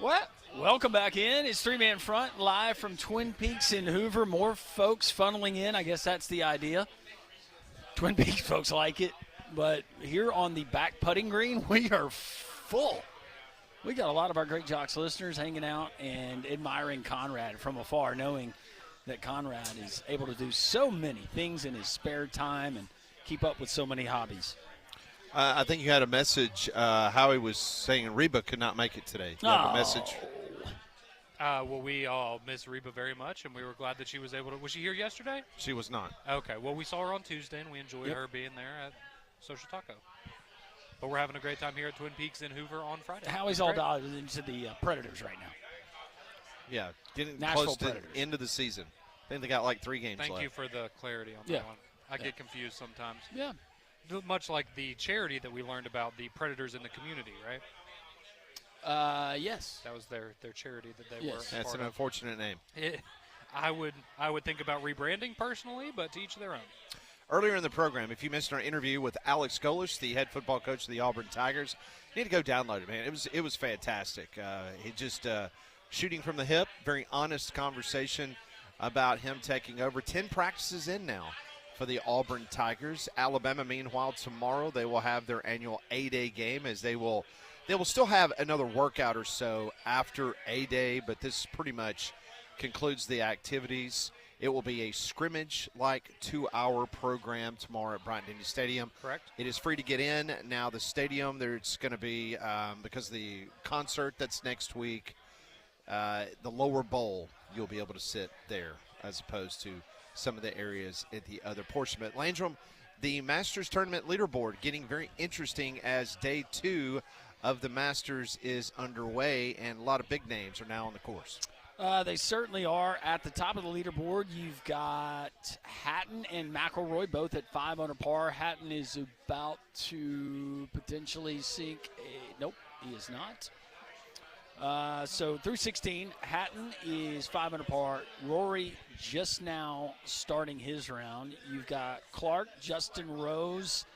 Well, welcome back in. It's three-man front live from Twin Peaks in Hoover. More folks funneling in. I guess that's the idea. Twin Peaks folks like it. But here on the back putting green, we are full. We got a lot of our Great Jocks listeners hanging out and admiring Conrad from afar, knowing that Conrad is able to do so many things in his spare time and keep up with so many hobbies. I think you had a message. Howie was saying Reba could not make it today. You have a message? Well, we all miss Reba very much, and we were glad that she was able to. Was she here yesterday? She was not. Okay. Well, we saw her on Tuesday, and we enjoyed her being there at Social Taco. But we're having a great time here at Twin Peaks in Hoover on Friday. Howie's all dialed into the Predators right now. Yeah, getting Nashville close to Predators. the end of the season. I think they got like 3 games left. Thank you for the clarity on that one. I get confused sometimes. Yeah. Much like the charity that we learned about, the Predators in the Community, right? Yes. That was their charity that they were. That's an unfortunate name. I would think about rebranding personally, but to each their own. Earlier in the program, if you missed our interview with Alex Golish, the head football coach of the Auburn Tigers, you need to go download it, man. It was fantastic. He just shooting from the hip, very honest conversation about him taking over. 10 practices in now for the Auburn Tigers. Alabama, meanwhile, tomorrow they will have their annual A-Day game, as they will still have another workout or so after A-Day, but this pretty much concludes the activities. It will be a scrimmage-like 2-hour program tomorrow at Bryant-Denny Stadium. Correct. It is free to get in. Now the stadium, there's going to be, because of the concert that's next week, the lower bowl, you'll be able to sit there as opposed to some of the areas at the other portion. But Landrum, the Masters Tournament leaderboard getting very interesting as day 2 of the Masters is underway, and a lot of big names are now on the course. They certainly are. At the top of the leaderboard, you've got Hatton and McElroy both at 5 under par. Hatton is about to potentially sink nope, he is not. So through 16, Hatton is 5 under par. Rory just now starting his round. You've got Clark, Justin Rose,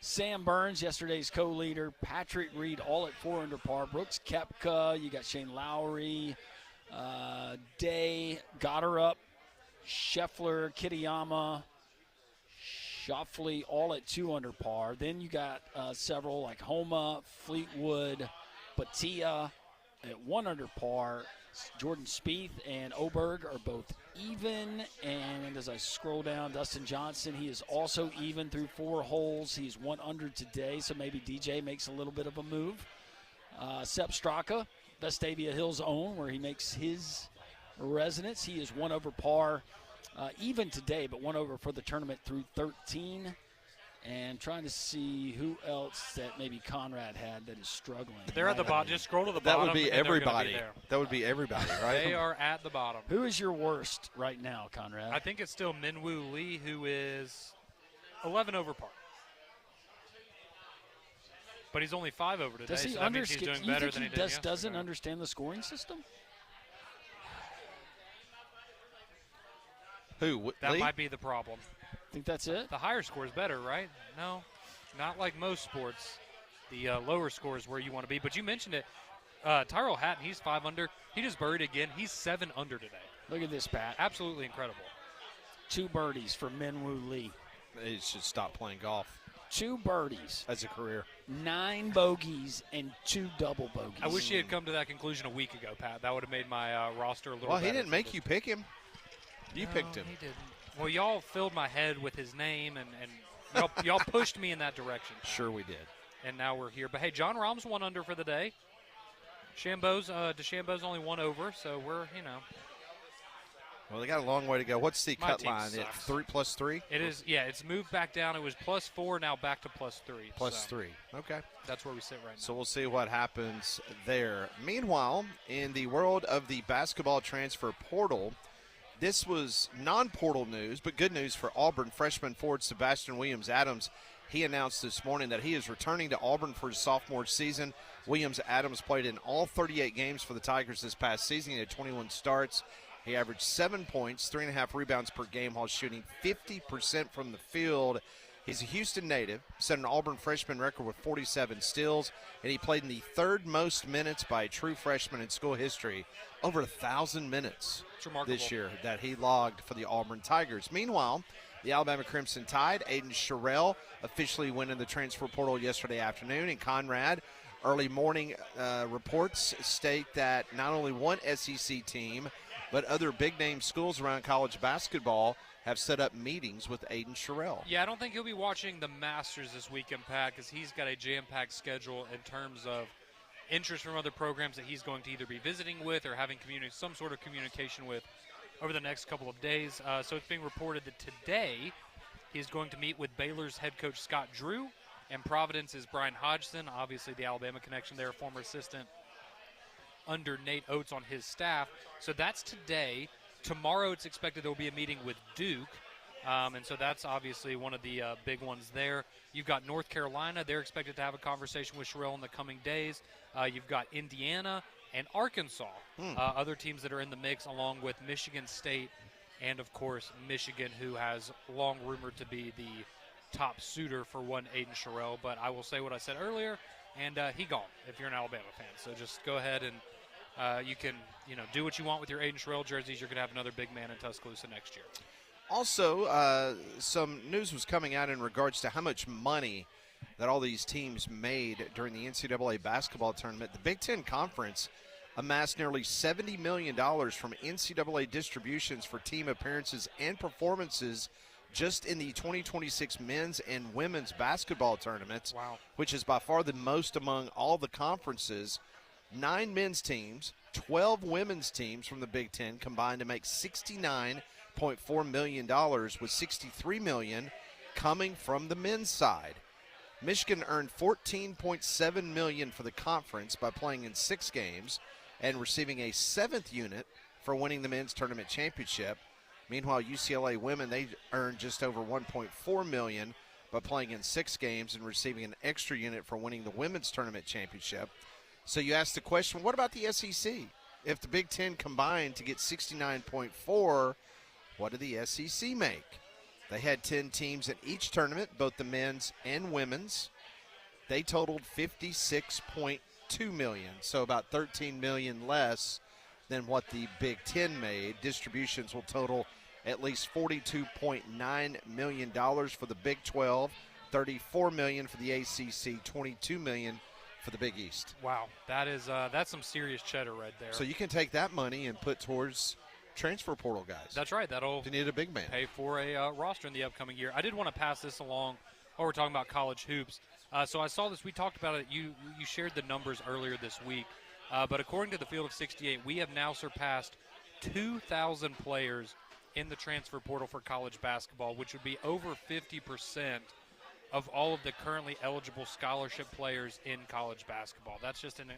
Sam Burns, yesterday's co-leader, Patrick Reed, all at 4 under par. Brooks Koepka, you got Shane Lowry, Day, Goddard, Scheffler, Kitayama, Schauffele, all at 2 under par. Then you got several like Homa, Fleetwood, Batia at 1 under par. Jordan Spieth and Oberg are both even. And as I scroll down, Dustin Johnson, he is also even through 4 holes. He's 1 under today, so maybe DJ makes a little bit of a move. Sepp Straka, Vestavia Hills' own, where he makes his residence. He is 1 over par, even today, but 1 over for the tournament through 13. And trying to see who else that maybe Conrad had that is struggling. They're at the bottom. Just scroll to the That bottom. would be and everybody. Be there. That would be everybody, right? They are at the bottom. Who is your worst right now, Conrad? I think it's still Minwoo Lee, who is 11 over par. But he's only 5 over today, does he so that means he's doing better than he did yesterday. Doesn't understand the scoring system? Who? That Lee? might be the problem. Think that's it? The higher score is better, right? No, not like most sports. The lower score is where you want to be. But you mentioned it. Tyrell Hatton, he's 5 under. He just birdied again. He's 7 under today. Look at this, Pat. Absolutely incredible. 2 birdies for Minwoo Lee. He should stop playing golf 2 birdies. as a career. 9 bogeys and 2 double bogeys. I wish he had come to that conclusion a week ago, Pat. That would have made my roster a little Well, better. he didn't make you pick him. You No, picked him. He didn't. Well, y'all filled my head with his name, and y'all pushed me in that direction. Pat. Sure we did. And now we're here. But, hey, John Rahm's 1 under for the day. DeChambeau's only 1 over, so we're, Well, they got a long way to go. What's the My cut team line? sucks. 3 plus 3? It is, yeah, it's moved back down. It was +4, now back to +3. Plus so 3. Okay. That's where we sit right now. So we'll see what happens there. Meanwhile, in the world of the basketball transfer portal, this was non-portal news, but good news for Auburn. Freshman forward Sebastian Williams-Adams, he announced this morning that he is returning to Auburn for his sophomore season. Williams-Adams played in all 38 games for the Tigers this past season. He had 21 starts. He averaged 7 points, 3.5 rebounds per game while shooting 50% from the field. He's a Houston native, set an Auburn freshman record with 47 steals, and he played in the third most minutes by a true freshman in school history, over 1,000 minutes this year that he logged for the Auburn Tigers. Meanwhile, the Alabama Crimson Tide, Aiden Sherrill, officially went in the transfer portal yesterday afternoon, and Conrad, early morning reports state that not only one SEC team, but other big-name schools around college basketball have set up meetings with Aiden Sherrill. Yeah, I don't think he'll be watching the Masters this weekend, Pat, because he's got a jam-packed schedule in terms of interest from other programs that he's going to either be visiting with or having some sort of communication with over the next couple of days. So it's being reported that today he's going to meet with Baylor's head coach Scott Drew, and Providence's Brian Hodgson, obviously the Alabama connection there, former assistant under Nate Oates on his staff. So that's today. Tomorrow it's expected there will be a meeting with Duke, and so that's obviously one of the big ones there. You've got North Carolina. They're expected to have a conversation with Sherrill in the coming days. You've got Indiana and Arkansas, other teams that are in the mix, along with Michigan State and, of course, Michigan, who has long rumored to be the top suitor for one Aiden Sherrill. But I will say what I said earlier, and he gone if you're an Alabama fan. So just go ahead and you can, do what you want with your Aiden Sherrill jerseys. You're going to have another big man in Tuscaloosa next year. Also, some news was coming out in regards to how much money that all these teams made during the NCAA basketball tournament. The Big Ten Conference amassed nearly $70 million from NCAA distributions for team appearances and performances just in the 2026 men's and women's basketball tournaments, wow, which is by far the most among all the conferences. 9 men's teams, 12 women's teams from the Big Ten combined to make $69.4 million, with $63 million coming from the men's side. Michigan earned $14.7 million for the conference by playing in 6 games and receiving a 7th unit for winning the men's tournament championship. Meanwhile, UCLA women, they earned just over $1.4 million by playing in 6 games and receiving an extra unit for winning the women's tournament championship. So you ask the question, what about the SEC? If the Big Ten combined to get 69.4, what did the SEC make? They had 10 teams in each tournament, both the men's and women's. They totaled $56.2 million, so about $13 million less than what the Big Ten made. Distributions will total at least $42.9 million for the Big 12, $34 million for the ACC, $22 million for the Big East. Wow, that's some serious cheddar right there. So you can take that money and put towards transfer portal guys. That's right. That'll you need a big man. Pay for a roster in the upcoming year. I did want to pass this along while we're talking about college hoops. So I saw this. We talked about it. You shared the numbers earlier this week. But according to the Field of 68, we have now surpassed 2,000 players in the transfer portal for college basketball, which would be over 50% of all of the currently eligible scholarship players in college basketball. That's just an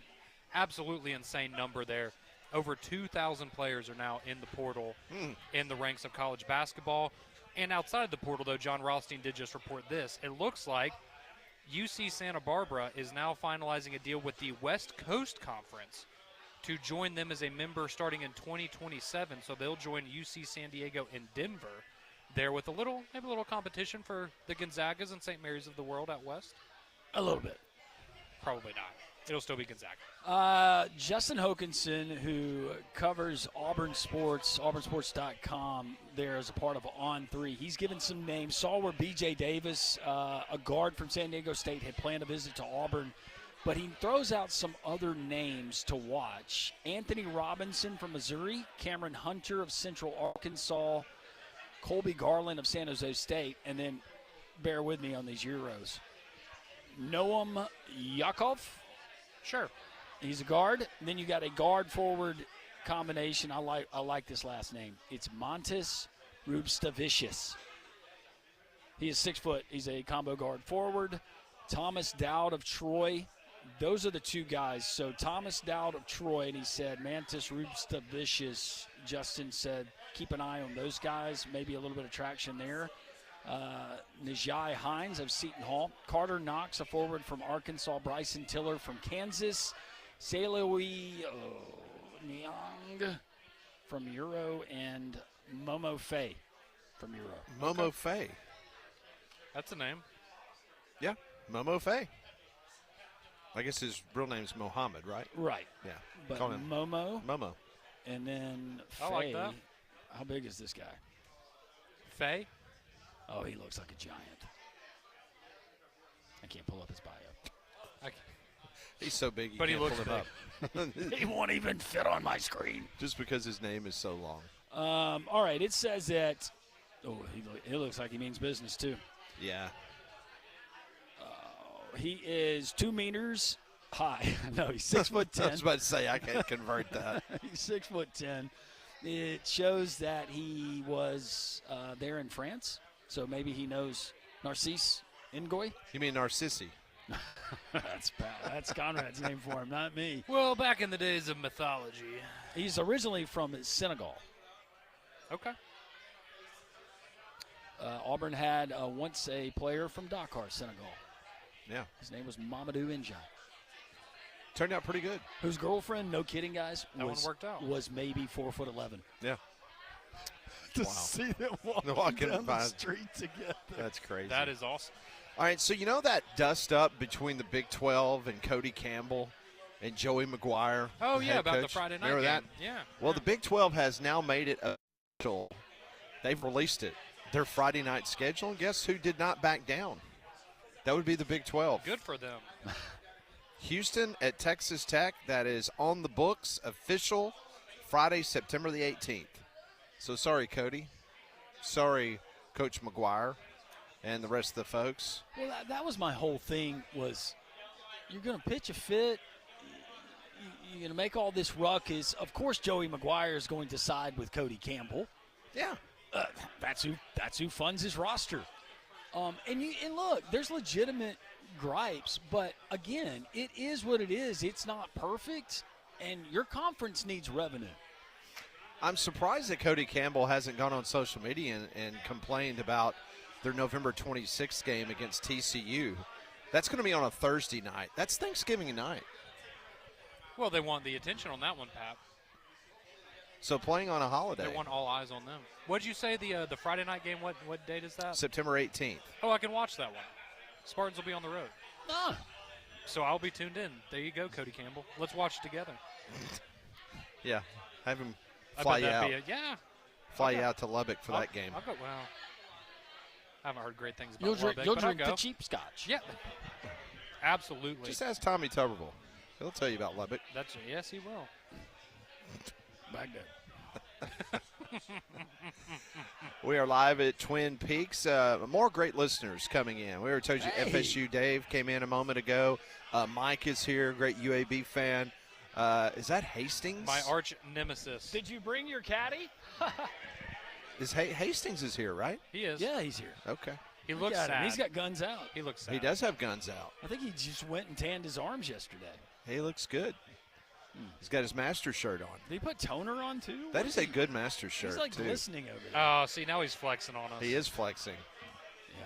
absolutely insane number there. Over 2,000 players are now in the portal in the ranks of college basketball. And outside of the portal, though, John Rothstein did just report this. It looks like UC Santa Barbara is now finalizing a deal with the West Coast Conference to join them as a member starting in 2027. So they'll join UC San Diego and Denver there with maybe a little competition for the Gonzagas and St. Mary's of the world out west. A little bit. Probably not. It'll still be Gonzaga. Justin Hokanson, who covers Auburn Sports, auburnsports.com, there as a part of On3. He's given some names. Saw where B.J. Davis, a guard from San Diego State, had planned a visit to Auburn. But he throws out some other names to watch. Anthony Robinson from Missouri, Cameron Hunter of Central Arkansas, Colby Garland of San Jose State, and then bear with me on these Euros. Noam Yakov. Sure. He's a guard. And then you got a guard-forward combination. I like this last name. It's Montes Rubstavicius. He is 6 foot. He's a combo guard forward. Thomas Dowd of Troy. Those are the two guys. So Thomas Dowd of Troy, and he said Mantis Rubstavicius. Justin said keep an eye on those guys. Maybe a little bit of traction there. Najai Hines of Seton Hall. Carter Knox, a forward from Arkansas. Bryson Tiller from Kansas. Salewi Niang from Euro. And Momo Faye from Euro. Momo Faye. That's a name. Yeah, Momo Faye. I guess his real name's Mohammed, right? Right. Yeah. But Call him Momo, Momo. and then I Faye. like that. How big is this guy? Faye? Oh, he looks like a giant. I can't pull up his bio. He's so big you But he can't looks pull him up. He won't even fit on my screen. Just because his name is so long. All right, it says that. Oh, he looks like he means business too. Yeah. He is 2 meters high. No, he's 6'10". I was about to say, I can't convert that. He's 6'10". It shows that he was there in France, so maybe he knows Narcisse Ngoy. You mean Narcissi? That's Conrad's name for him, not me. Well, back in the days of mythology. He's originally from Senegal. Okay. Auburn had once a player from Dakar, Senegal. Yeah. His name was Mamadou Njai. Turned out pretty good. Whose girlfriend, no kidding, guys, That one worked out. was maybe 4'11". Yeah. To Wow. see them Walking down by. the street together. That's crazy. That is awesome. All right, so you know that dust up between the Big 12 and Cody Campbell and Joey McGuire? Oh, the yeah, head about the coach? Friday night Remember game. that? Yeah. Well, the Big 12 has now made it official. They've released it, their Friday night schedule, and guess who did not back down? That would be the Big 12. Good for them. Houston at Texas Tech, that is on the books, official, Friday, September the 18th. So sorry, Cody. Sorry, Coach McGuire and the rest of the folks. Well, that was my whole thing was you're going to pitch a fit. You're going to make all this ruckus. Of course, Joey McGuire is going to side with Cody Campbell. Yeah. That's who funds his roster. And look, there's legitimate gripes, but again, it is what it is. It's not perfect, and your conference needs revenue. I'm surprised that Cody Campbell hasn't gone on social media and complained about their November 26th game against TCU. That's going to be on a Thursday night. That's Thanksgiving night. Well, they want the attention on that one, Pat. So playing on a holiday. They want all eyes on them. What'd you say the Friday night game? What date is that? September 18th. Oh, I can watch that one. Spartans will be on the road. Ah, So I'll be tuned in. There you go, Cody Campbell. Let's watch it together. Yeah. Have him I fly bet you out. that'd be Fly Okay. you out to Lubbock for that game. I'll go. Well, I haven't heard great things about you'll drink, Lubbock, you'll but I'll drink go. the cheap scotch. Yeah, absolutely. Just ask Tommy Tuberville. He'll tell you about Lubbock. Yes, he will. Baghdad. We are live at Twin Peaks. More great listeners coming in. We already told you Hey. FSU Dave came in a moment ago. Mike is here, great UAB fan. Is that Hastings? My arch nemesis. Did you bring your caddy? Hastings is here, right? He is. Yeah, he's here. Okay. He looks Look at him. sad. He's got guns out. He looks sad. He does have guns out. I think he just went and tanned his arms yesterday. He looks good. He's got his Master shirt on. Did he put toner on too? That is a good Master shirt, He's like too. glistening over there. Oh, see, now he's flexing on us. He is flexing. Yeah.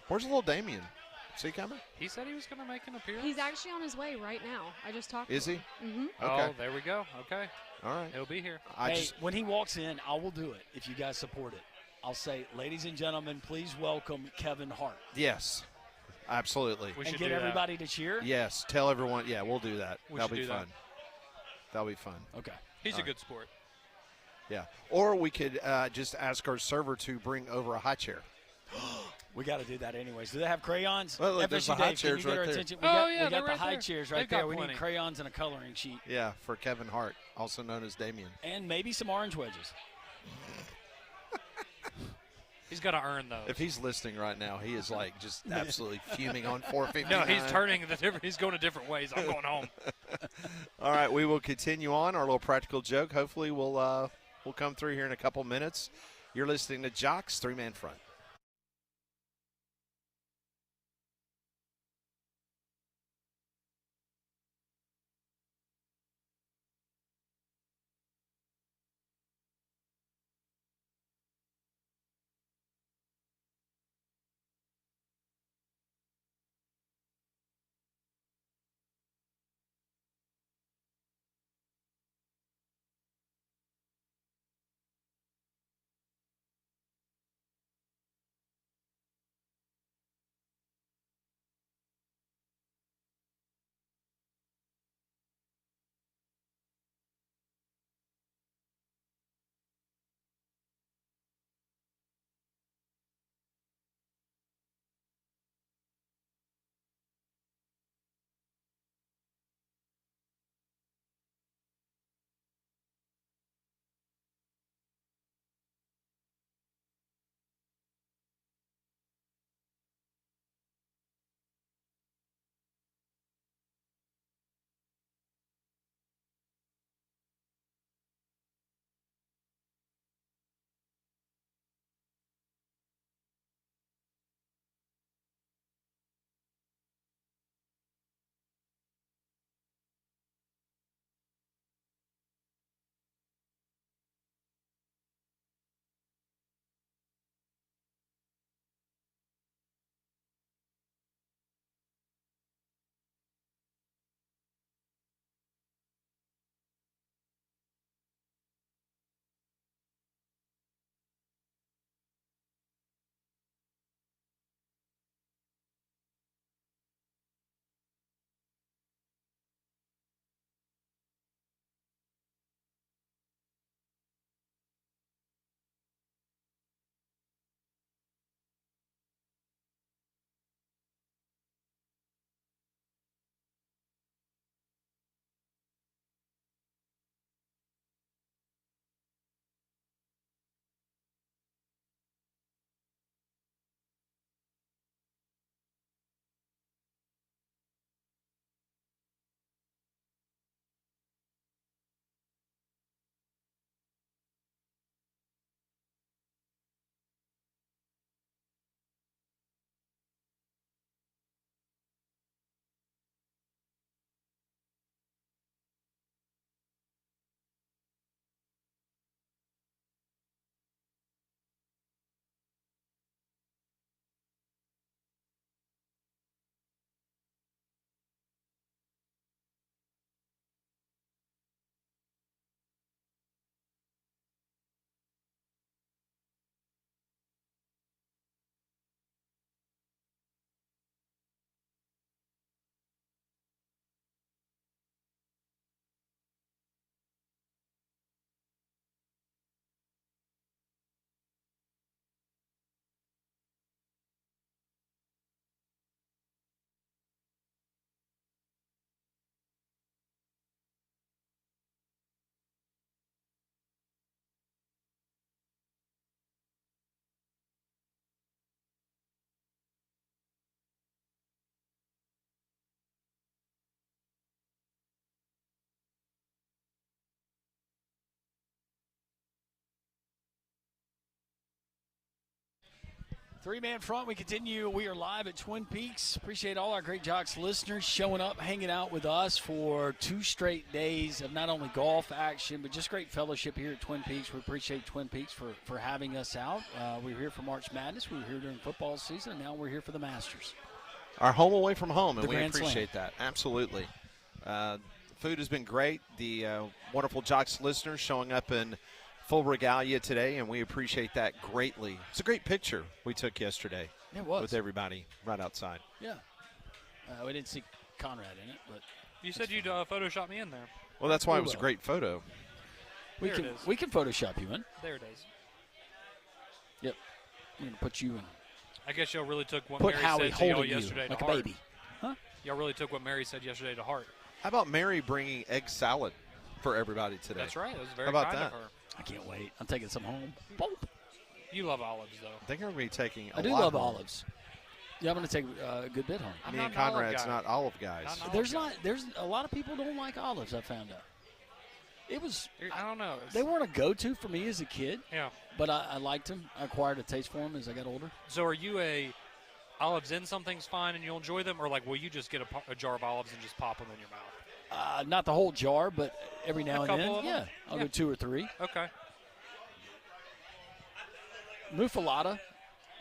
Where's little Damien? Is he coming? He said he was going to make an appearance. He's actually on his way right now. I just talked Is to he? him. Mm-hmm. Okay. Oh, there we go. Okay. All right. He'll be here. Hey, when he walks in, I will do it if you guys support it. I'll say, ladies and gentlemen, please welcome Kevin Hart. Yes. Absolutely. We And should get do that. everybody to cheer? Yes. Tell everyone. Yeah, we'll do that. We That'll should be do that. fun. That'll be fun. Okay. He's All a good sport. Yeah. Or we could just ask our server to bring over a high chair. We got to do that anyways. Do they have crayons? Well, look, there's the high Dave, chairs can you get right our there. attention? Oh, We got, yeah, we they're got the right high there. chairs right They've got there. We plenty. need crayons and a coloring sheet. Yeah, for Kevin Hart, also known as Damien. And maybe some orange wedges. He's got to earn those. If he's listening right now, he is like just absolutely fuming on 450. No, he's turning the different. He's going to different ways. I'm going home. All right, we will continue on our little practical joke. Hopefully, we'll come through here in a couple minutes. You're listening to Jock's Three-Man Front. Three-man front, we continue. We are live at Twin Peaks. Appreciate all our Great Jocks listeners showing up, hanging out with us for 2 straight days of not only golf action, but just great fellowship here at Twin Peaks. We appreciate Twin Peaks for having us out. We were here for March Madness. We were here during football season, and now we're here for the Masters. Our home away from home, and The we Grand appreciate that. Absolutely. Food has been great. The wonderful Jocks listeners showing up in full regalia today, and we appreciate that greatly. It's a great picture we took yesterday. It was. With everybody right outside. Yeah. We didn't see Conrad in it, but You said you'd Photoshop me in there. Well, that's why We it was a will. great photo. we There can it is. we can Photoshop you in. There it is. Yep. I'm going to put you in. I guess y'all really took what Put Mary Howie said to y'all holding you yesterday like to a heart. baby. Y'all really took what Mary said yesterday to heart. How about Mary bringing egg salad for everybody today? That's right. That was very How about kind that? of her. I can't wait. I'm taking some home. Boom. You love olives, though. I think I'm going to be taking I do love olives. Yeah, I'm going to take a good bit home. I'm Me not and an olive Conrad's guy. not olive guys. Not an olive There's guy. not. There's a lot of people don't like olives. I found out. It was. I don't know. It's- They weren't a go-to for me as a kid, Yeah. but I liked them. I acquired a taste for them as I got older. So are you a olives in something's fine and you'll enjoy them, or like will you just get a jar of olives and just pop them in your mouth? Not the whole jar, but every now and couple then. of them? Yeah, I'll Yeah. go 2 or 3. Okay. Muffalata,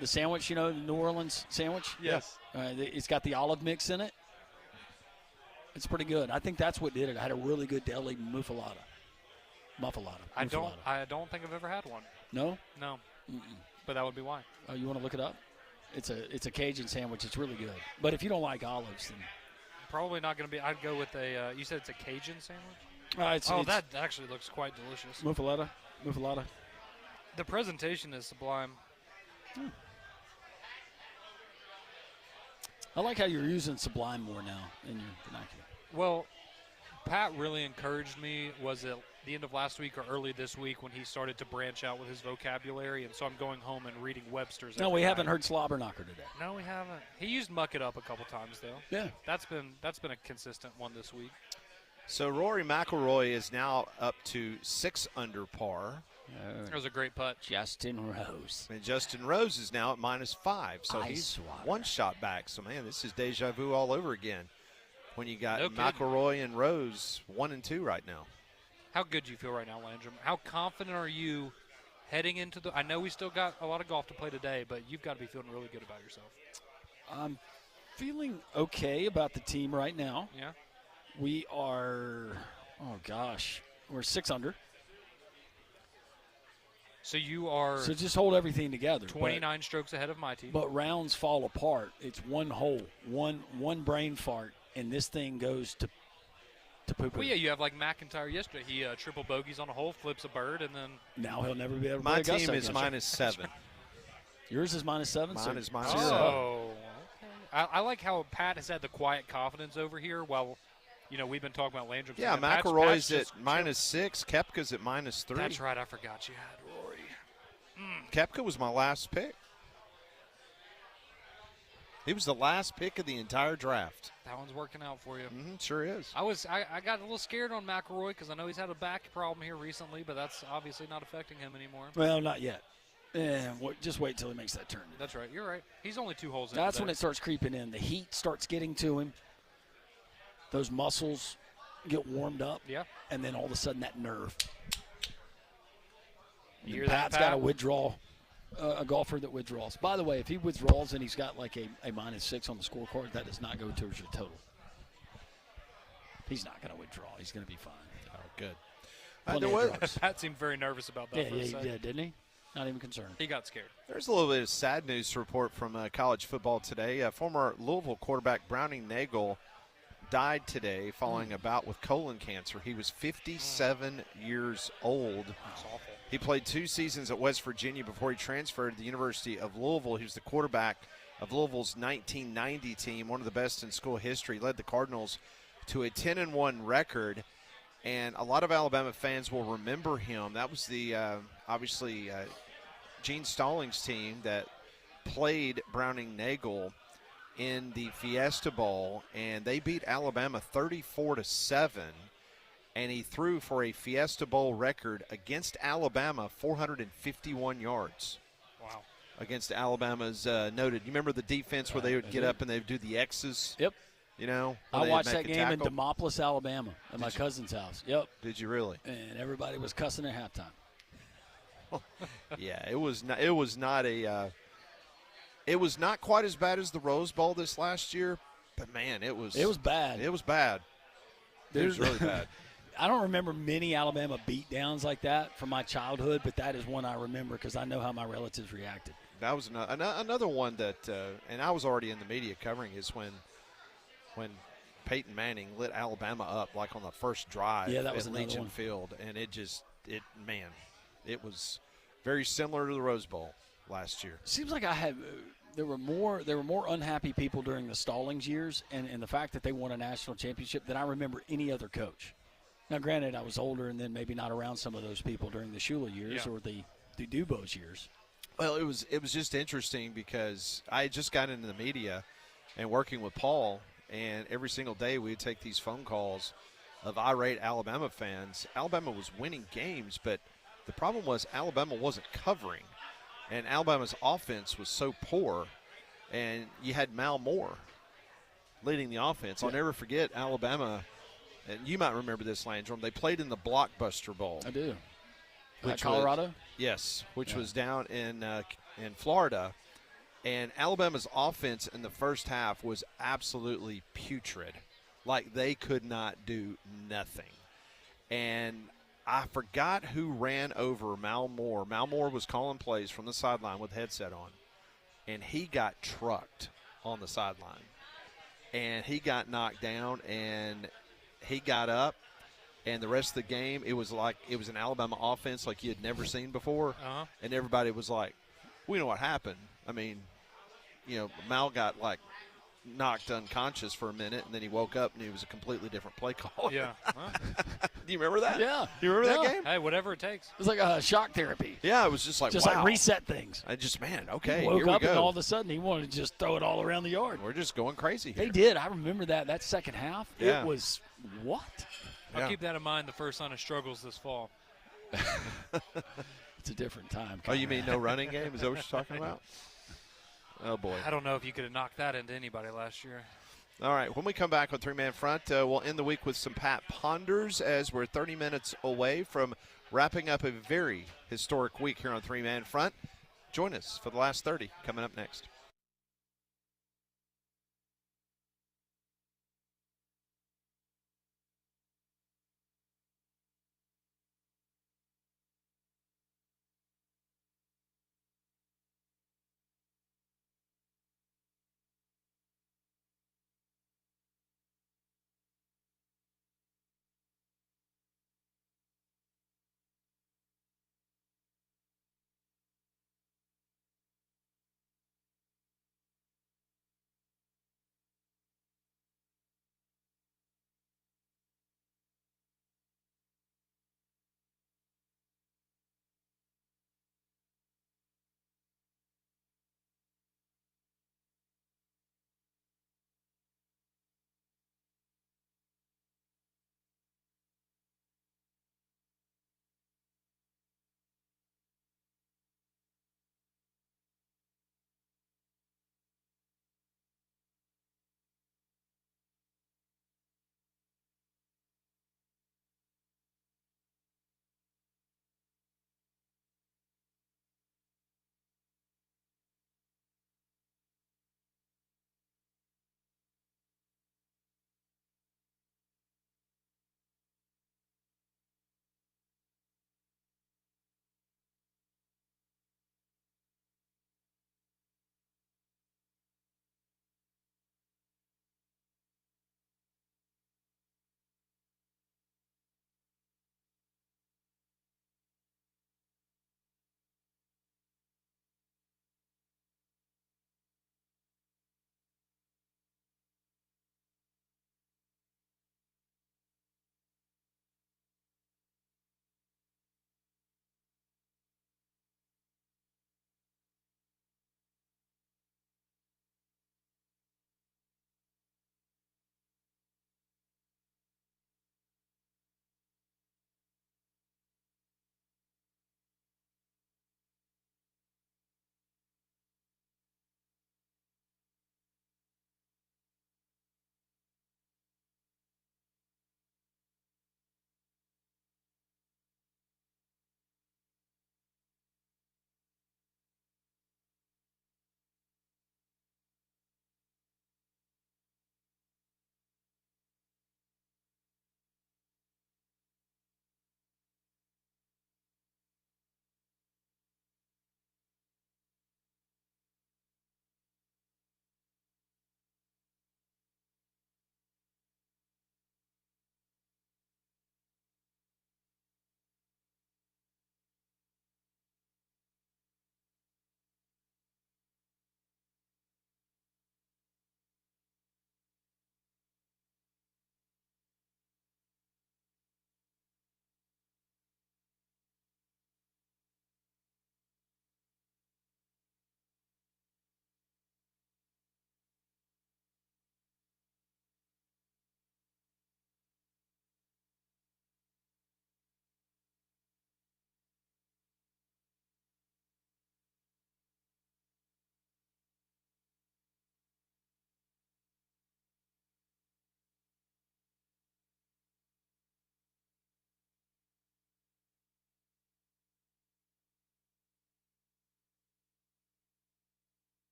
the sandwich, the New Orleans sandwich. Yes. It's got the olive mix in it. It's pretty good. I think that's what did it. I had a really good deli muffalata. I Muffalata. don't think I've ever had one. No? No. Mm-mm. But that would be why. Oh, you want to look it up? It's a Cajun sandwich. It's really good. But if you don't like olives, then Probably not going to be. I'd go with a. You said it's a Cajun sandwich. it's That actually looks quite delicious. muffalata. The presentation is sublime. I like how you're using Sublime more now in your vernacular. Well, Pat really encouraged me. Was it the end of last week or early this week when he started to branch out with his vocabulary? And so I'm going home and reading Webster's. No, every we haven't night. heard Slobberknocker today. No, we haven't. He used muck it up a couple times though. Yeah. That's been a consistent one this week. So Rory McIlroy is now up to 6 under par. That was a great putt. Justin Rose. And Justin Rose is now at -5. So Ice he's swatter. 1 shot back. So, man, this is deja vu all over again. When you got No kidding. McIlroy and Rose 1 and 2 right now. How good do you feel right now, Landrum? How confident are you heading into the? I know we still got a lot of golf to play today, but you've got to be feeling really good about yourself. I'm feeling okay about the team right now. Yeah. We are, we're 6 under. So you are So just hold everything together. 29 strokes ahead of my team. But rounds fall apart. It's one hole, one brain fart, and this thing goes to poo-poo. Well, yeah, you have like McIntyre yesterday. He triple bogeys on a hole, flips a bird, and then Now he'll never be able to My play team Augusta is against you. -7. Yours is -7. Mine is -0. Oh, okay. I like how Pat has had the quiet confidence over here. While, we've been talking about Landrum. Yeah, Pat's McIlroy's just at -6. Kepka's at -3. That's right. I forgot you had Rory. Koepka was my last pick. He was the last pick of the entire draft. That one's working out for you. Sure is. I got a little scared on McIlroy because I know he's had a back problem here recently, but that's obviously not affecting him anymore. Well, not yet. Just wait till he makes that turn. That's right. You're right. He's only 2 holes in. That's today. when it starts creeping in. The heat starts getting to him. Those muscles get warmed up. Yeah. And then all of a sudden that nerve. You hear that, Pat's Pat? got to withdraw. A golfer that withdraws. By the way, if he withdraws and he's got like a -6 on the scorecard, that does not go towards your total. He's not going to withdraw. He's going to be fine. Oh, good. Plenty there of was, drugs. Pat seemed very nervous about that. Yeah, for a he second. did, didn't he? Not even concerned. He got scared. there's a little bit of sad news to report from college football today. Former Louisville quarterback Browning Nagel died today following a bout with colon cancer. He was 57 years old. That's awful. He played 2 seasons at West Virginia before he transferred to the University of Louisville. He was the quarterback of Louisville's 1990 team, one of the best in school history. Led the Cardinals to a 10-1 record, and a lot of Alabama fans will remember him. That was the obviously Gene Stallings' team that played Browning Nagel in the Fiesta Bowl, and they beat Alabama 34-7. And he threw for a Fiesta Bowl record against Alabama 451 yards. Wow. against Alabama's noted. You remember the defense where they would get up and they would do the X's? Yep. You know, I watched that game in Demopolis, Alabama, at my cousin's house. Yep. Did you really? And everybody was cussing at halftime. Yeah, it was not quite as bad as the Rose Bowl this last year, but man, it was bad. It was bad. It was really bad. I don't remember many Alabama beatdowns like that from my childhood, but that is one I remember because I know how my relatives reacted. That was another one that, and I was already in the media covering, is when Peyton Manning lit Alabama up like on the first drive that was at another Legion one. Field, and it was very similar to the Rose Bowl last year. Seems like there were more unhappy people during the Stallings years and the fact that they won a national championship than I remember any other coach. Now, granted, I was older and then maybe not around some of those people during the Shula years or the Dubose years. Well, it was just interesting because I had just got into the media and working with Paul, and every single day we would take these phone calls of irate Alabama fans. Alabama was winning games, but the problem was Alabama wasn't covering, and Alabama's offense was so poor, and you had Mal Moore leading the offense. I'll never forget Alabama, and you might remember this, Landrum. They played in the Blockbuster Bowl. I do. Which Colorado? Which was down in Florida. And Alabama's offense in the first half was absolutely putrid. Like, they could not do nothing. And I forgot who ran over Mal Moore. Mal Moore was calling plays from the sideline with headset on. And he got trucked on the sideline. And he got knocked down, and he got up. And the rest of the game, it was like it was an Alabama offense like you had never seen before. Uh-huh. And everybody was like, we know what happened. I mean, Mal got, like, knocked unconscious for a minute, and then he woke up, and he was a completely different play caller. Yeah. Huh? Do you remember that? Yeah. Do you remember that game? Hey, whatever it takes. It was like a shock therapy. Yeah, it was just like, Just wow. like reset things. I just, man, okay, He woke here we up go. and all of a sudden he wanted to just throw it all around the yard. We're just going crazy here. They did. I remember that second half. Yeah. It was what? I'll Yeah. keep that in mind the first sign of struggles this fall. It's a different time. Oh, you mean no running game? Is that what you're talking about? Oh, boy. I don't know if you could have knocked that into anybody last year. All right, when we come back on Three-Man Front, we'll end the week with some Pat Ponders as we're 30 minutes away from wrapping up a very historic week here on Three-Man Front. Join us for the last 30 coming up next.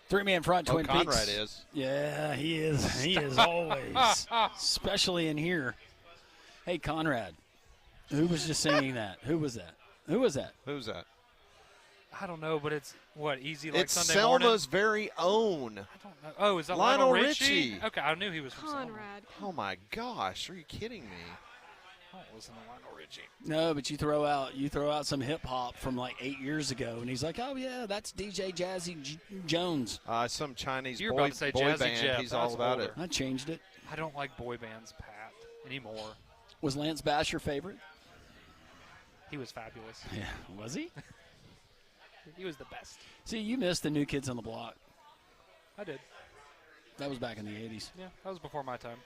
Three-man front, Twin Peaks. Conrad is. Yeah, he is. He is always, especially in here. Hey, Conrad, who was just singing that? Who was that? Who's that? I don't know, but it's what easy like It's Sunday morning. Selma's very own. I don't know. Oh, is that Lionel Lionel Richie. Richie? Okay, I knew he was from Selma. Conrad. Oh my gosh, are you kidding me? I don't listen to Lionel Richie. No, but you throw out some hip hop from like 8 years ago, and he's like, "Oh yeah, that's DJ Jazzy Jones." Some Chinese You're boy, about to say boy Jazzy band. Jeff. He's all That's about older. it. I changed it. I don't like boy bands, Pat, anymore. Was Lance Bass your favorite? He was fabulous. Yeah, was he? He was the best. See, you missed the New Kids on the Block. I did. That was back in the 80s. Yeah, that was before my time.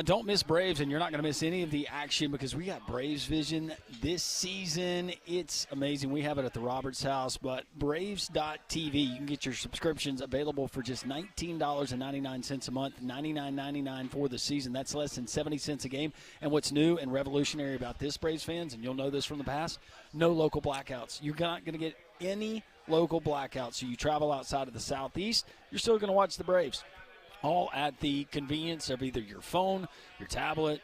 Don't miss Braves, and you're not going to miss any of the action because we got Braves Vision this season. It's amazing. We have it at the Roberts House, but Braves.tv, you can get your subscriptions available for just $19.99 a month, $99.99 for the season. That's less than 70 cents a game. And what's new and revolutionary about this, Braves fans, and you'll know this from the past, no local blackouts. You're not going to get any local blackouts. So you travel outside of the Southeast, you're still going to watch the Braves. All at the convenience of either your phone, your tablet,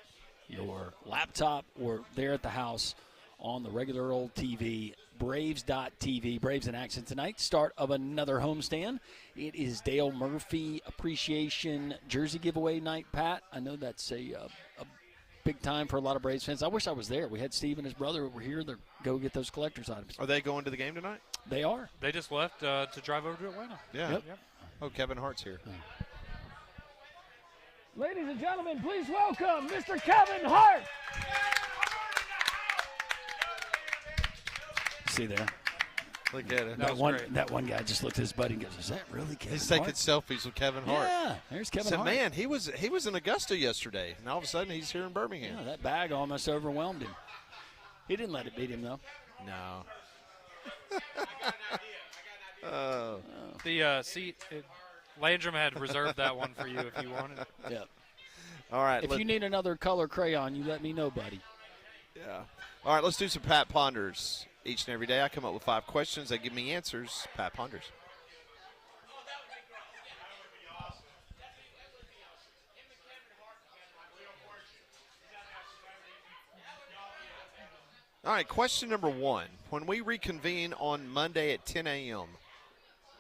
your laptop, or there at the house on the regular old TV, Braves.tv. Braves in action tonight. Start of another homestand. It is Dale Murphy Appreciation Jersey Giveaway night, Pat. I know that's a big time for a lot of Braves fans. I wish I was there. We had Steve and his brother over here to go get those collector's items. Are they going to the game tonight? They are. They just left to drive over to Atlanta. Yeah. Yep. Oh, Kevin Hart's here. Ladies and gentlemen, please welcome Mr. Kevin Hart. See there? Look at it. That was great. That one guy just looked at his buddy and goes, "Is that really Kevin He's Hart?" taking selfies with Kevin Hart. Yeah, there's Kevin So, Hart. man, he was in Augusta yesterday, and all of a sudden he's here in Birmingham. Yeah, that bag almost overwhelmed him. He didn't let it beat him, though. No. The seat, Landrum had reserved that one for you if you wanted. Yeah. All right. If you need another color crayon, you let me know, buddy. Yeah. All right, let's do some Pat Ponders. Each and every day I come up with 5 questions. They give me answers. Pat Ponders. All right, question number 1. When we reconvene on Monday at 10 a.m.,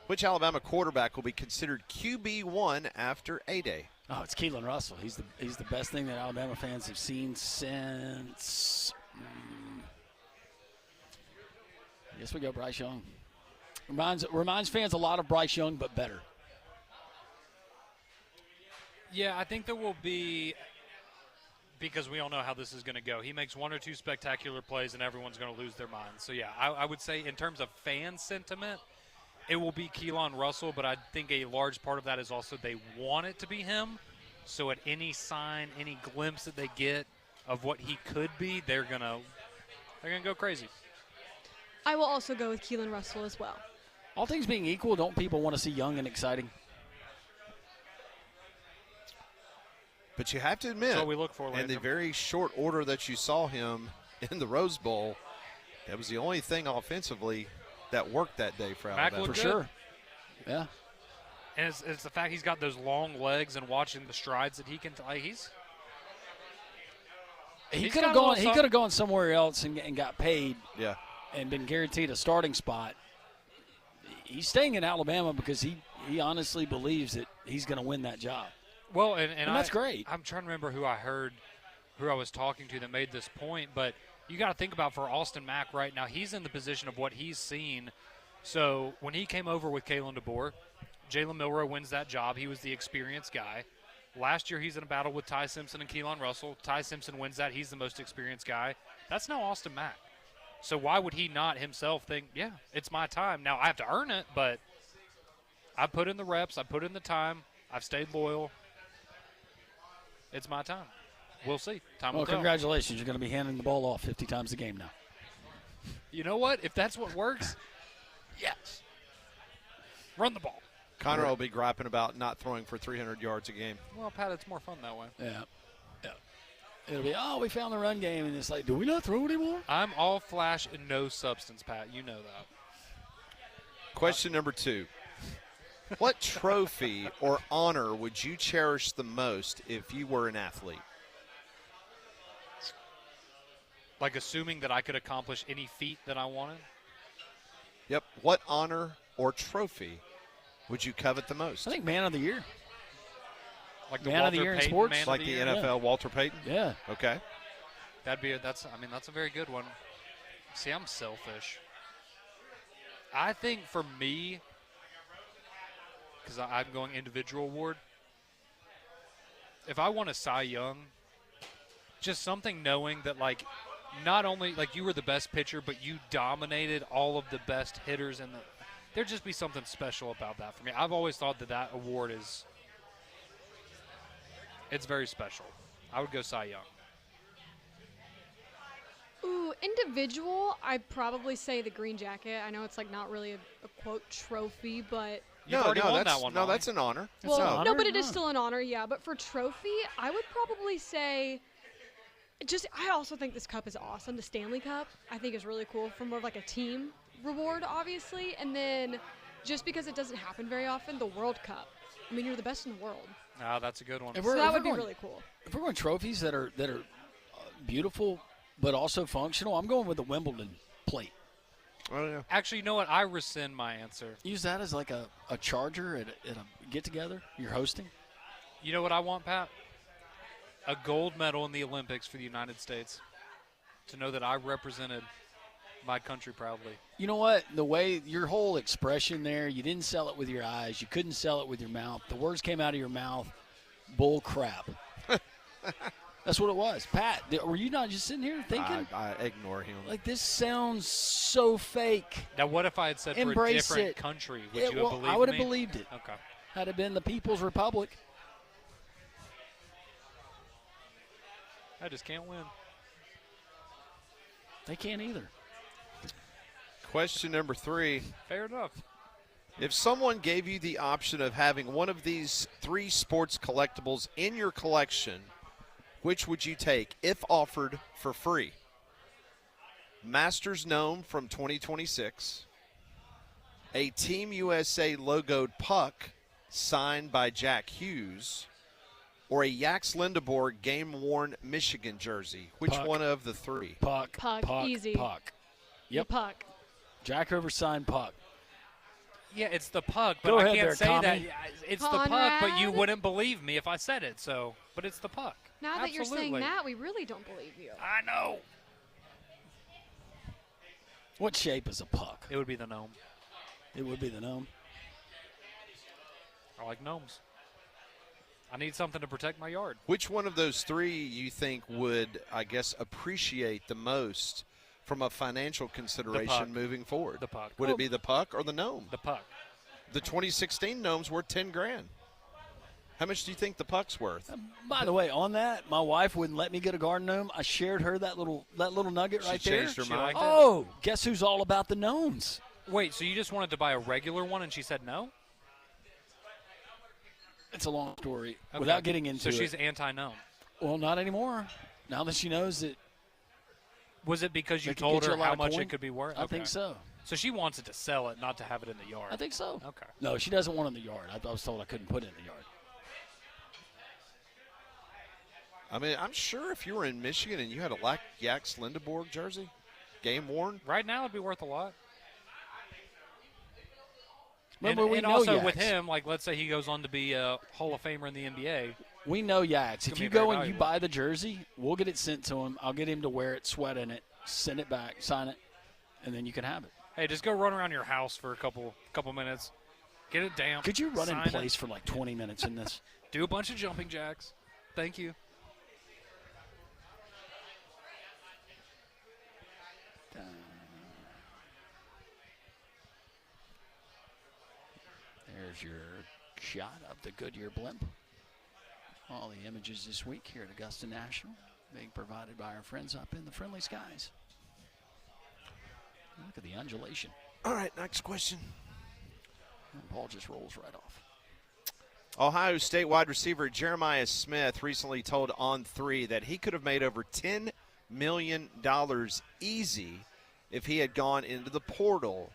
which Alabama quarterback will be considered QB1 after A-Day? Oh, it's Keelan Russell. He's the best thing that Alabama fans have seen since. I guess we go Bryce Young. Reminds fans a lot of Bryce Young, but better. Yeah, I think there will be, because we all know how this is going to go. He makes 1 or 2 spectacular plays, and everyone's going to lose their minds. So, yeah, I would say in terms of fan sentiment, it will be Keelan Russell, but I think a large part of that is also they want it to be him. So at any sign, any glimpse that they get of what he could be, they're gonna go crazy. I will also go with Keelan Russell as well. All things being equal, don't people want to see young and exciting? But you have to admit, That's what we look for, in the Landrum. very short order that you saw him in the Rose Bowl, that was the only thing offensively that worked that day for Mac Alabama. looked For good. sure. Yeah. And it's the fact he's got those long legs and watching the strides that he can. He He He's could have got a gone. little He something. could have gone somewhere else and got paid Yeah. and been guaranteed a starting spot. He's staying in Alabama because he honestly believes that he's going to win that job. Well, And that's great. I'm trying to remember who I was talking to that made this point, but you got to think about for Austin Mack right now, he's in the position of what he's seen. So when he came over with Kalen DeBoer, Jalen Milroe wins that job. He was the experienced guy. Last year, he's in a battle with Ty Simpson and Keelan Russell. Ty Simpson wins that. He's the most experienced guy. That's now Austin Mack. So why would he not himself think, yeah, it's my time. Now, I have to earn it, but I put in the reps. I put in the time. I've stayed loyal. It's my time. We'll see. Time Well, will tell. congratulations. You're going to be handing the ball off 50 times a game now. You know what? If that's what works, yes. Run the ball. Connor will be griping about not throwing for 300 yards a game. Well, Pat, it's more fun that way. Yeah. It'll be, we found the run game, and it's like, do we not throw anymore? I'm all flash and no substance, Pat. You know that. Question number 2. What trophy or honor would you cherish the most if you were an athlete? Like assuming that I could accomplish any feat that I wanted. Yep. What honor or trophy would you covet the most? I think Man of the Year. Like the Man of Walter the Year in Payton sports? Man of Like the the Year. NFL, Walter Payton? Yeah. Okay. That's a very good one. See, I'm selfish. I think for me, because I'm going individual award, if I won a Cy Young, just something knowing that, like, not only, like, you were the best pitcher, but you dominated all of the best hitters, and there'd just be something special about that for me. I've always thought that award it's very special. I would go Cy Young. Ooh, individual, I'd probably say the Green Jacket. I know it's like not really a quote trophy, but You've already won that's, that one, no, Molly. that's an honor. well, an No. honor? no, but it is No. still an honor, yeah. But for trophy, I would probably say, I also think this cup is awesome. The Stanley Cup, I think is really cool for more of like a team reward, obviously, and then just because it doesn't happen very often, the World Cup. I mean, you're the best in the world, Ah, that's a good one. If so we're- that if would be we're really cool. If we're going trophies that are beautiful but also functional, I'm going with the Wimbledon plate. Oh, yeah. Actually, you know what? I rescind my answer. Use that as like a charger at a get-together you're hosting. You know what I want, Pat? A gold medal in the Olympics for the United States. To know that I represented my country proudly. You know what? The way your whole expression there, you didn't sell it with your eyes. You couldn't sell it with your mouth. The words came out of your mouth. Bull crap. That's what it was. Pat, were you not just sitting here thinking, I ignore him. like, this sounds so fake? Now, what if I had said for a Embrace different it. country? Would Yeah, you well, have believed I would have me? believed it. Okay. Had it been the People's Republic. I just can't win. They can't either. Question number 3. Fair enough. If someone gave you the option of having one of these 3 sports collectibles in your collection, which would you take if offered for free? Masters Gnome from 2026, a Team USA logoed puck signed by Jack Hughes, or a Yax Lindeborg game-worn Michigan jersey. Which Puck. one of the 3? Puck. Puck, easy. Puck. Yep. The puck. Jack Oversigned puck. Yeah, it's the puck, but Go I ahead can't there, say that. Tommy. It's the puck, but you Conrad? wouldn't believe me if I said it. So, but it's the puck. Now that you're saying Absolutely. that, we really don't believe you. I know. What shape is a puck? It would be the gnome. It would be the gnome. I like gnomes. I need something to protect my yard. Which one of those 3 you think would, I guess, appreciate the most from a financial consideration puck. moving forward? The puck. Would it be the puck or the gnome? The puck. The 2016 gnome's worth $10,000. How much do you think the puck's worth? By the way, on that, my wife wouldn't let me get a garden gnome. I shared her that little nugget She right there. changed her She mind. liked it. Oh, guess who's all about the gnomes? Wait, so you just wanted to buy a regular one and she said no? It's a long story. Okay. Without getting into So she's it. anti-gnome. Well, not anymore. Now that she knows that Was it because you They could told get you her a lot how of much coin? it could be worth? I Okay. think so. So she wants it to sell it, not to have it in the yard. I think so. Okay. No, she doesn't want it in the yard. I was told I couldn't put it in the yard. I mean, I'm sure if you were in Michigan and you had a Yax Lindeborg jersey, game worn, Right now, it'd be worth a lot. Remember, we and know also Yax. with him, like let's say he goes on to be a Hall of Famer in the NBA. We know Yax. If gonna you be very go and you valuable. buy the jersey, we'll get it sent to him. I'll get him to wear it, sweat in it, send it back, sign it, and then you can have it. Hey, just go run around your house for a couple minutes, get it damp. Could you run in sign it, place for like 20 minutes in this? do a bunch of jumping jacks? Thank you. There's your shot of the Goodyear blimp. All the images this week here at Augusta National being provided by our friends up in the friendly skies. Look at the undulation. All right, next question. And Paul just rolls right off. Ohio State wide receiver Jeremiah Smith recently told On3 that he could have made over $10 million easy if he had gone into the portal.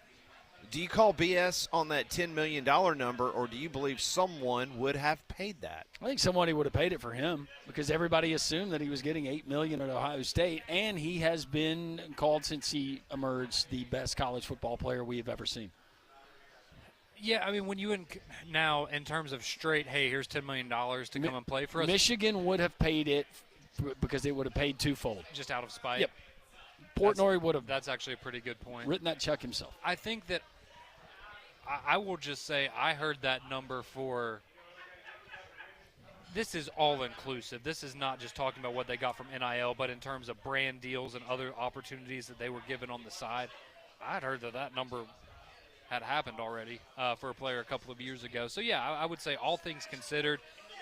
Do you call BS on that $10 million number, or do you believe someone would have paid that? I think somebody would have paid it for him because everybody assumed that he was getting $8 million at Ohio State, and he has been called since he emerged the best college football player we have ever seen. Yeah, I mean, when you now in terms of straight, hey, here's $10 million to come and play for us. Michigan would have paid it because it would have paid twofold. Just out of spite. Yep. Portnoy would have. That's actually a pretty good point. Written that check himself. I think that I will just say I heard that number for. This is all inclusive. This is not just talking about what they got from NIL, but in terms of brand deals and other opportunities that they were given on the side. I'd heard that number had happened already for a player a couple of years ago. So, yeah, I would say all things considered,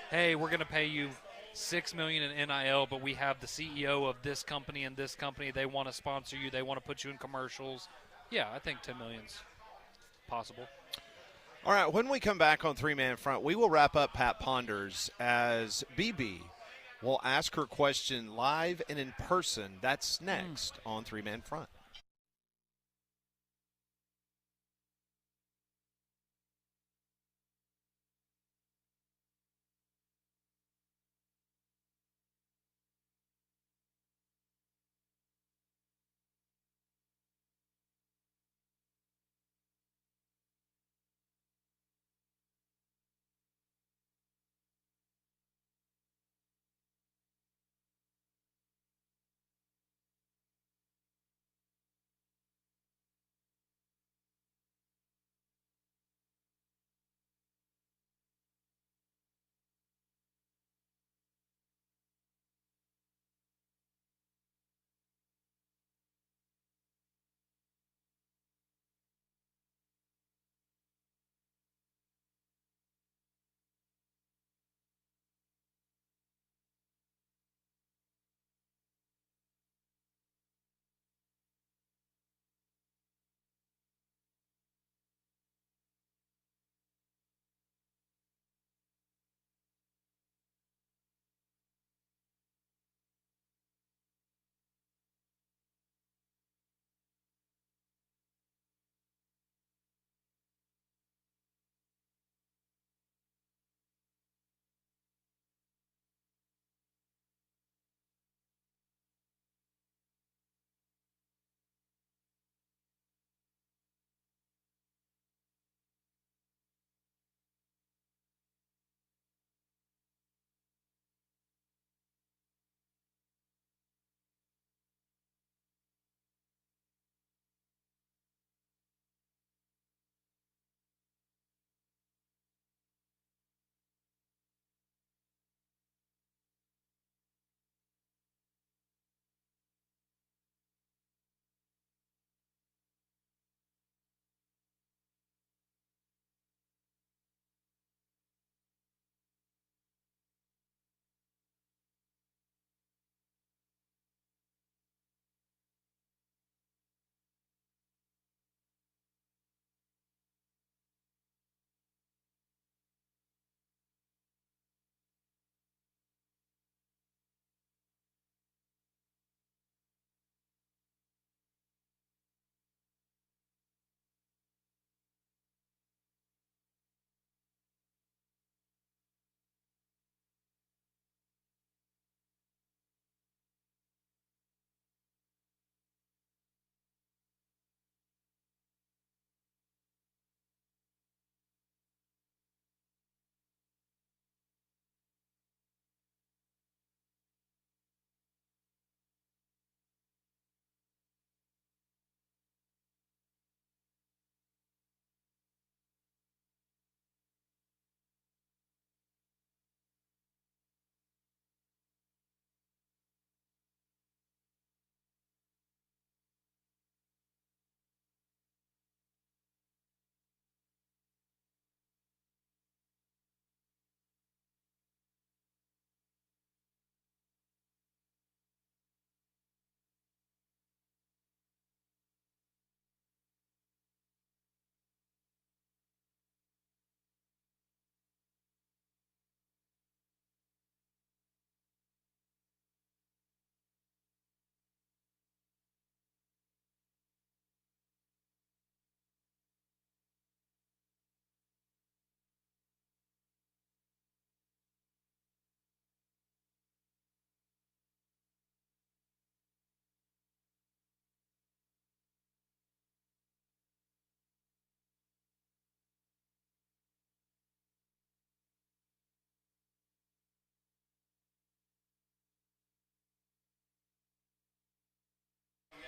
hey, we're going to pay you $6 million in NIL, but we have the CEO of this company and this company. They want to sponsor you. They want to put you in commercials. Yeah, I think $10 million's possible. All right, when we come back on Three-Man Front, we will wrap up Pat Ponders as BB will ask her question live and in person. That's next on Three-Man Front.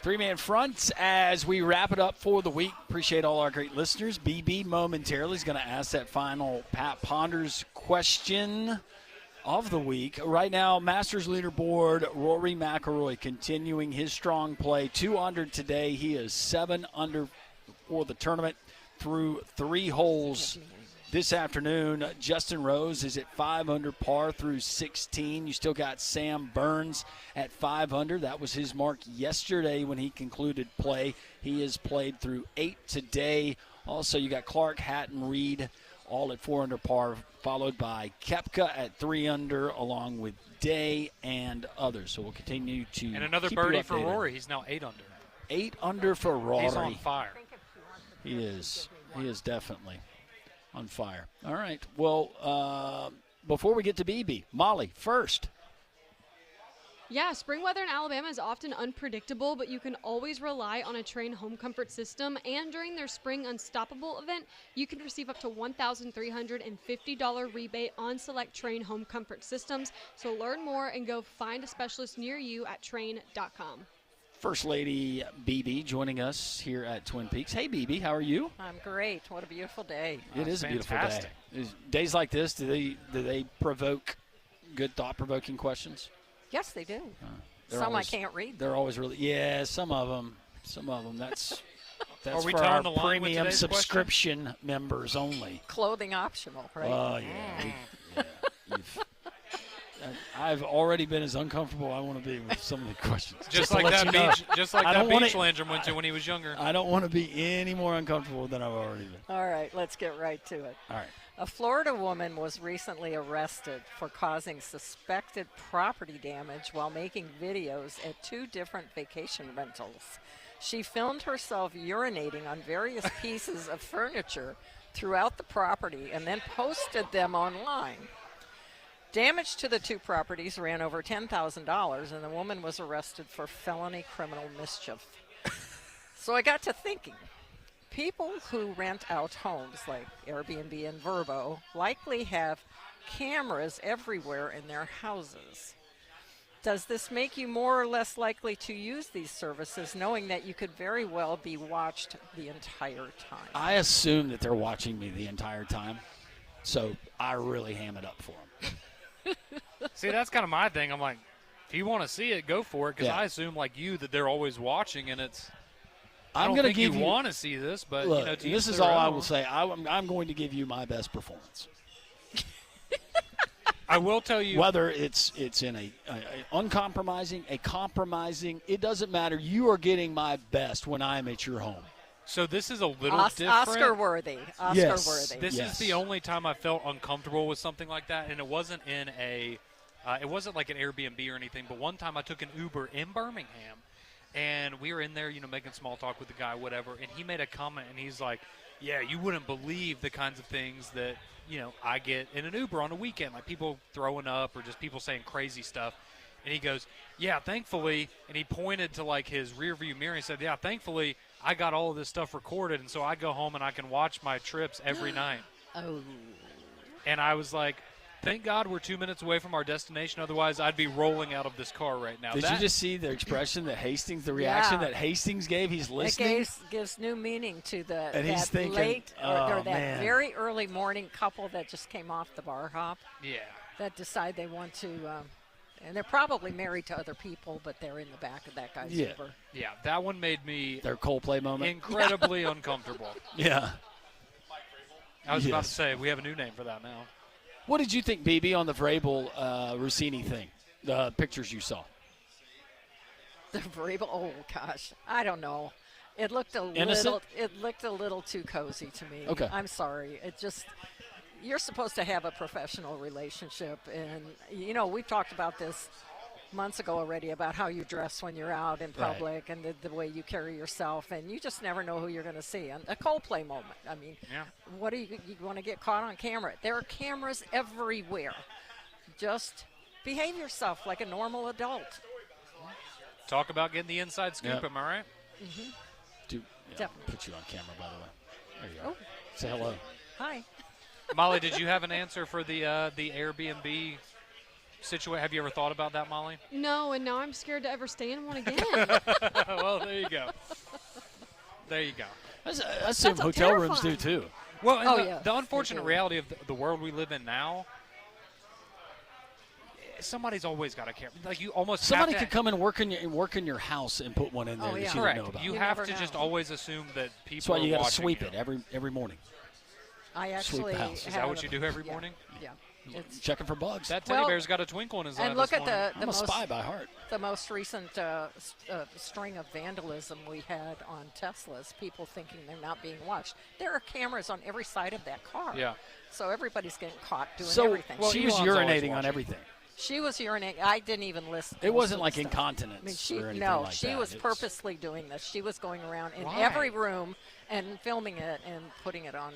Three-man fronts as we wrap it up for the week. Appreciate all our great listeners. BB momentarily is going to ask that final Pat Ponders question of the week. Right now, Masters leaderboard, Rory McIlroy continuing his strong play. 2 under today. He is 7 under for the tournament through 3 holes this afternoon. Justin Rose is at 5 under par through 16. You still got Sam Burns at 5 under. That was his mark yesterday when he concluded play. He has played through 8 today. Also, you got Clark, Hatton, Reed, all at 4 under par, followed by Koepka at 3 under, along with Day and others. So we'll continue to And another keep birdie you for updated. Rory. He's now 8 under. 8 under for Rory. He's on fire. He is. He is definitely on fire. All right. Well, before we get to BB, Molly, first. Yeah, spring weather in Alabama is often unpredictable, but you can always rely on a Train home comfort system. And during their Spring Unstoppable event, you can receive up to $1,350 rebate on select Train home comfort systems. So learn more and go find a specialist near you at train.com. First Lady BB joining us here at Twin Peaks. Hey, BB, how are you? I'm great. What a beautiful day. It is a beautiful fantastic. day. Days like this, do they provoke good, thought-provoking questions? Yes, they do. They're Some always- I can't read. They're always really, yeah, some of them. That's Are we for telling our the line with premium today's question? subscription members only. Clothing optional, right? Oh, yeah. I've already been as uncomfortable I want to be with some of the questions. Just to like let that you know. beach, just like I that don't wanna- beach Landrum went to when he was younger. I don't want to be any more uncomfortable than I've already been. All right, let's get right to it. All right. A Florida woman was recently arrested for causing suspected property damage while making videos at 2 different vacation rentals. She filmed herself urinating on various pieces of furniture throughout the property and then posted them online. Damage to the 2 properties ran over $10,000, and the woman was arrested for felony criminal mischief. So I got to thinking. People who rent out homes like Airbnb and Vrbo likely have cameras everywhere in their houses. Does this make you more or less likely to use these services knowing that you could very well be watched the entire time? I assume that they're watching me the entire time, so I really ham it up for them. See, that's kind of my thing. I'm like, if you want to see it, go for it, because Yeah. I assume, like you, that they're always watching, and it's. I I'm don't going to think give you you. want to see this, but Look, you know, to this each is their all I own. will say. I'm going to give you my best performance. I will tell you. Whether it's in a uncompromising, a compromising, it doesn't matter. You are getting my best when I'm at your home. So this is a little different. Oscar worthy. Oscar Yes. worthy. This Yes. is the only time I felt uncomfortable with something like that, and it wasn't in a. It wasn't like an Airbnb or anything, but one time I took an Uber in Birmingham, and we were in there, making small talk with the guy, whatever, and he made a comment, and he's like, yeah, you wouldn't believe the kinds of things that, I get in an Uber on a weekend, like people throwing up or just people saying crazy stuff. And he goes, yeah, thankfully, and he pointed to, like, his rearview mirror and said, yeah, thankfully, I got all of this stuff recorded, and so I go home and I can watch my trips every night. Oh. And I was like, thank God we're 2 minutes away from our destination. Otherwise, I'd be rolling out of this car right now. Did you just see the expression that Hastings, the reaction that Hastings gave? He's listening. It gives new meaning to And he's that thinking, late or "Oh, that man." very early morning couple that just came off the bar hop Yeah. that decide they want to, and they're probably married to other people, but they're in the back of that guy's Yeah. Uber. Yeah, that one made me Their Coldplay moment. incredibly uncomfortable. Yeah. I was about to Yes. say, we have a new name for that now. What did you think, BB, on the Vrabel Rossini thing? The pictures you saw. The Vrabel, oh gosh, I don't know. It looked a Innocent? little too cozy to me. Okay. I'm sorry. It just, you're supposed to have a professional relationship, and we've talked about this months ago already about how you dress when you're out in Right. public and the way you carry yourself, and you just never know who you're going to see. And a Coldplay moment. I mean, Yeah. what do you want to get caught on camera? There are cameras everywhere. Just behave yourself like a normal adult. Talk about getting the inside scoop, Yep. am I right? Definitely. Put you on camera, by the way. There you go. Oh. Say hello. Hi. Molly, did you have an answer for the Airbnb situation? Have you ever thought about that, Molly? No, and now I'm scared to ever stay in one again. Well, there you go. There you go. That's some hotel rooms do too. Well, and Oh, the, yes, the they unfortunate do. reality of the world we live in now, somebody's always got a camera. Like you almost Somebody have to, could come and work in your house and put one in there Oh, that yeah. you didn't correct. know about. You You have never to just know. always assume that people That's why you got got to to sweep it every morning. I Sweep the actually house. Is Is had that what a- you do every yeah, morning? Yeah. It's, Checking for bugs. That teddy Well, bear's got a twinkle in his eye. and look this at morning. the I'm a most spy by heart. the most recent string of vandalism we had on Teslas, people thinking they're not being watched. There are cameras on every side of that car. Yeah. So everybody's getting caught doing So everything. Well, she was Elon's always urinating on watching. everything. She was urinating. I didn't even listen. It wasn't to like the stuff. incontinence I mean, she or anything no, like she that. was It purposely doing this. She was going around in Why? every room and filming it and putting it on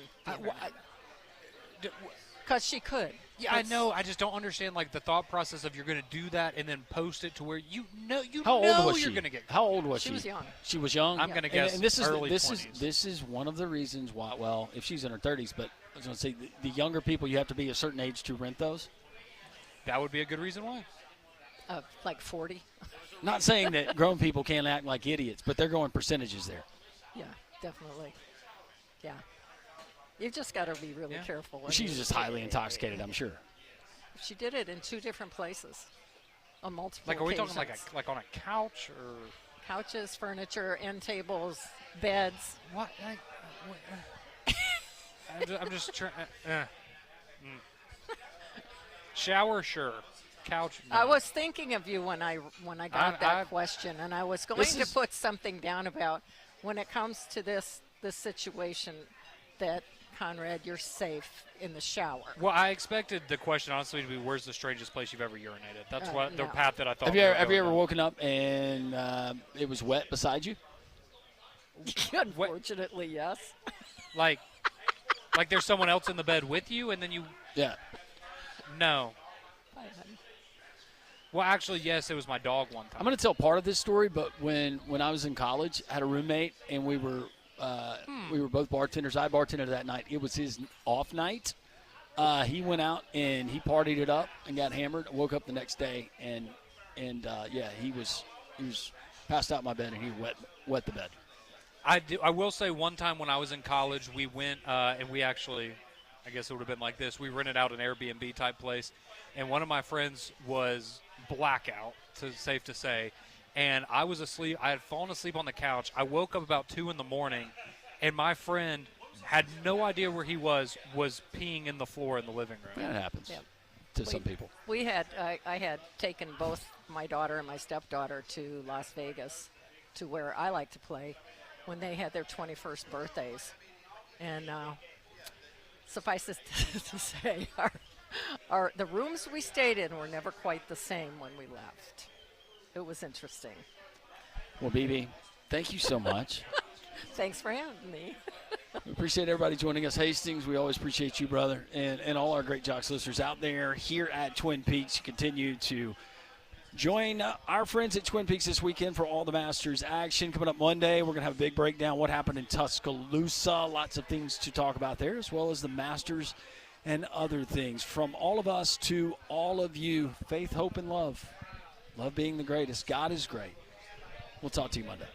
because she could. Yeah, I know. I just don't understand like the thought process of you're going to do that and then post it to where How old was you're she? going to get. How old was She she? was young. She was young. I'm gonna And- guess And this is early this 20s. is one of the reasons why. Well, if she's in her 30s, but I was going to say the younger people, you have to be a certain age to rent those. That would be a good reason why. Like 40. Not saying that grown people can't act like idiots, but they're going percentages there. Yeah, definitely. Yeah. You've just got to be really Yeah. careful. I She's mean, just highly intoxicated, I'm sure. She did it in 2 different places on multiple Like, are we talking occasions. like on a couch or Couches, furniture, end tables, beds. what? I'm just trying. Shower, sure. Couch. No. I was thinking of you when I got that I- question, and I was going This to is- put something down about when it comes to this situation that, Conrad, you're safe in the shower. Well, I expected the question honestly to be, "Where's the strangest place you've ever urinated?" That's what the no. path that I thought. Have we you were have you going ever down. woken up and it was wet beside you? Unfortunately, yes. like there's someone else in the bed with you, and then you? Yeah. No. Well, actually, yes. It was my dog one time. I'm going to tell part of this story, but when I was in college, I had a roommate, and we were both bartenders. I bartended that night. It was his off night. He went out and he partied it up and got hammered. Woke up the next day and yeah, he was passed out in my bed and he wet the bed. I will say one time when I was in college, we went and we actually, I guess it would have been like this. We rented out an Airbnb type place, and one of my friends was blackout, safe to say, and I was asleep. I had fallen asleep on the couch. I woke up about 2 in the morning, and my friend had no idea where he was peeing in the floor in the living room. That happens Yeah. to some people. We had I had taken both my daughter and my stepdaughter to Las Vegas, to where I like to play, when they had their 21st birthdays, and suffice it to say, the rooms we stayed in were never quite the same when we left. It was interesting. Well, BB, thank you so much. Thanks for having me. We appreciate everybody joining us. Hastings, we always appreciate you, brother, and all our great Jocks listeners out there here at Twin Peaks. Continue to join our friends at Twin Peaks this weekend for all the Masters action. Coming up Monday, we're going to have a big breakdown what happened in Tuscaloosa. Lots of things to talk about there, as well as the Masters and other things. From all of us to all of you, faith, hope, and love. Love being the greatest. God is great. We'll talk to you Monday.